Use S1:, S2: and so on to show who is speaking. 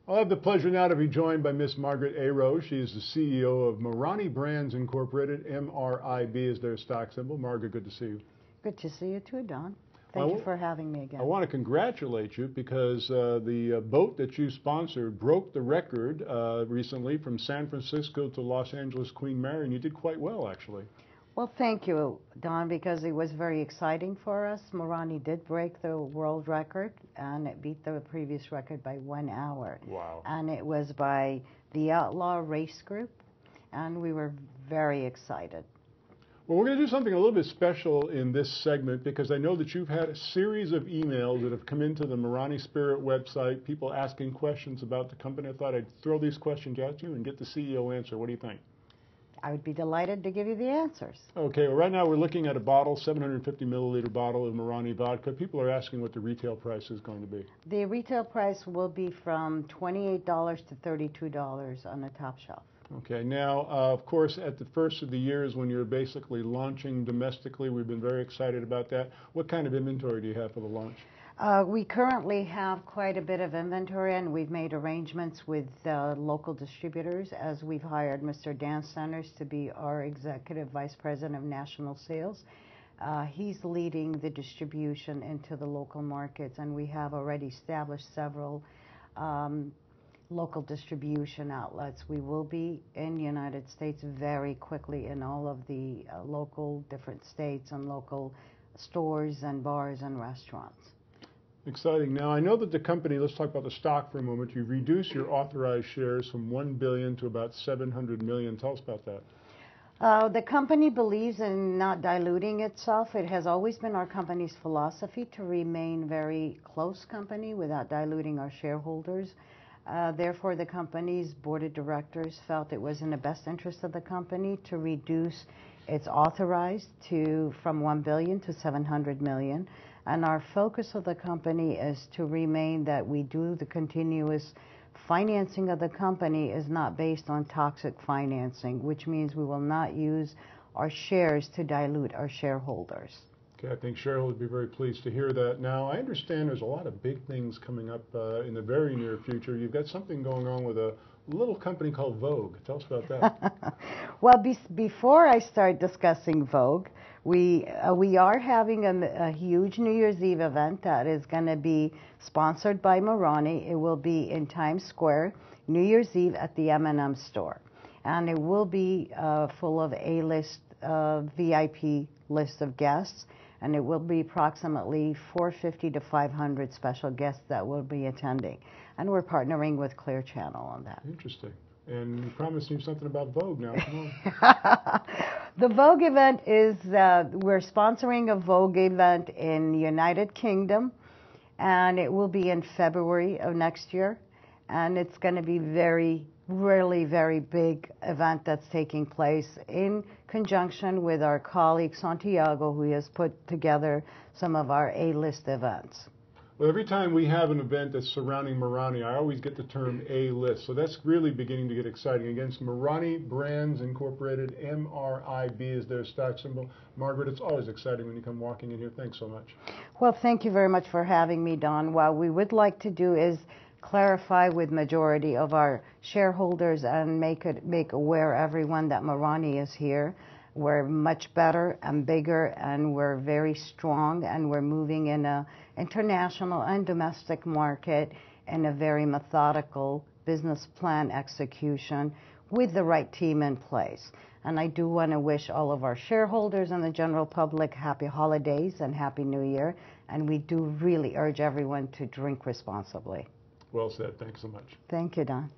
S1: I'll have the pleasure now to be joined by Miss Margaret A. Rose. She is the CEO of Marani Brands Incorporated. MRIB is their stock symbol. Margaret, good to see you.
S2: Good to see you too, Don. Thank you for having me again.
S1: I want to congratulate you because the boat that you sponsored broke the record recently from San Francisco to Los Angeles Queen Mary, and you did quite well, actually.
S2: Well, thank you, Don, because it was very exciting for us. Marani did break the world record, and it beat the previous record by 1 hour.
S1: Wow.
S2: And it was by the Outlaw Race Group, and we were very excited.
S1: Well, we're going to do something a little bit special in this segment because I know that you've had a series of emails that have come into the Marani Spirit website, people asking questions about the company. I thought I'd throw these questions at you and get the CEO answer. What do you think?
S2: I would be delighted to give you the answers.
S1: Okay, well, right now we're looking at a bottle, 750 milliliter bottle of Marani Vodka. People are asking what the retail price is going to be.
S2: The retail price will be from $28 to $32 on the top shelf.
S1: Okay, now, of course, at the first of the year is when you're basically launching domestically. We've been very excited about that. What kind of inventory do you have for the launch?
S2: We currently have quite a bit of inventory, and we've made arrangements with local distributors as we've hired Mr. Dan Centers to be our Executive Vice President of National Sales. He's leading the distribution into the local markets, and we have already established several local distribution outlets. We will be in the United States very quickly in all of the local different states and local stores and bars and restaurants.
S1: Exciting. Now, I know that the company, let's talk about the stock for a moment. You've reduced your authorized shares from 1 billion to about 700 million. Tell us about that.
S2: The company believes in not diluting itself. It has always been our company's philosophy to remain very close company without diluting our shareholders. Therefore, the company's board of directors felt it was in the best interest of the company to reduce its authorized from 1 billion to 700 million. And our focus of the company is to remain that we do the continuous financing of the company is not based on toxic financing, which means we will not use our shares to dilute our shareholders.
S1: Okay, I think shareholders will be very pleased to hear that. Now, I understand there's a lot of big things coming up in the very near future. You've got something going on with a little company called Vogue. Tell us about that.
S2: Well, before I start discussing Vogue, we are having a huge New Year's Eve event that is going to be sponsored by Marani. It will be in Times Square, New Year's Eve at the M&M store. And it will be full of A-list, VIP list of guests. And it will be approximately 450 to 500 special guests that will be attending. And we're partnering with Clear Channel on that.
S1: Interesting. And you promised me something about Vogue now. Come on.
S2: The Vogue event is, we're sponsoring a Vogue event in the United Kingdom, and it will be in February of next year. And it's going to be really very big event that's taking place in conjunction with our colleague Santiago, who has put together some of our A-list events.
S1: Well, every time we have an event that's surrounding Marani, I always get the term A-list. So that's really beginning to get exciting. Again, Marani Brands Incorporated, MRIB is their stock symbol. Margaret, it's always exciting when you come walking in here. Thanks so much.
S2: Well, thank you very much for having me, Don. What we would like to do is clarify with majority of our shareholders and make aware everyone that Marani is here. We're much better and bigger, and we're very strong, and we're moving in a international and domestic market in a very methodical business plan execution with the right team in place. And I do want to wish all of our shareholders and the general public happy holidays and happy New Year. And we do really urge everyone to drink responsibly.
S1: Well said. Thanks so much.
S2: Thank you, Don.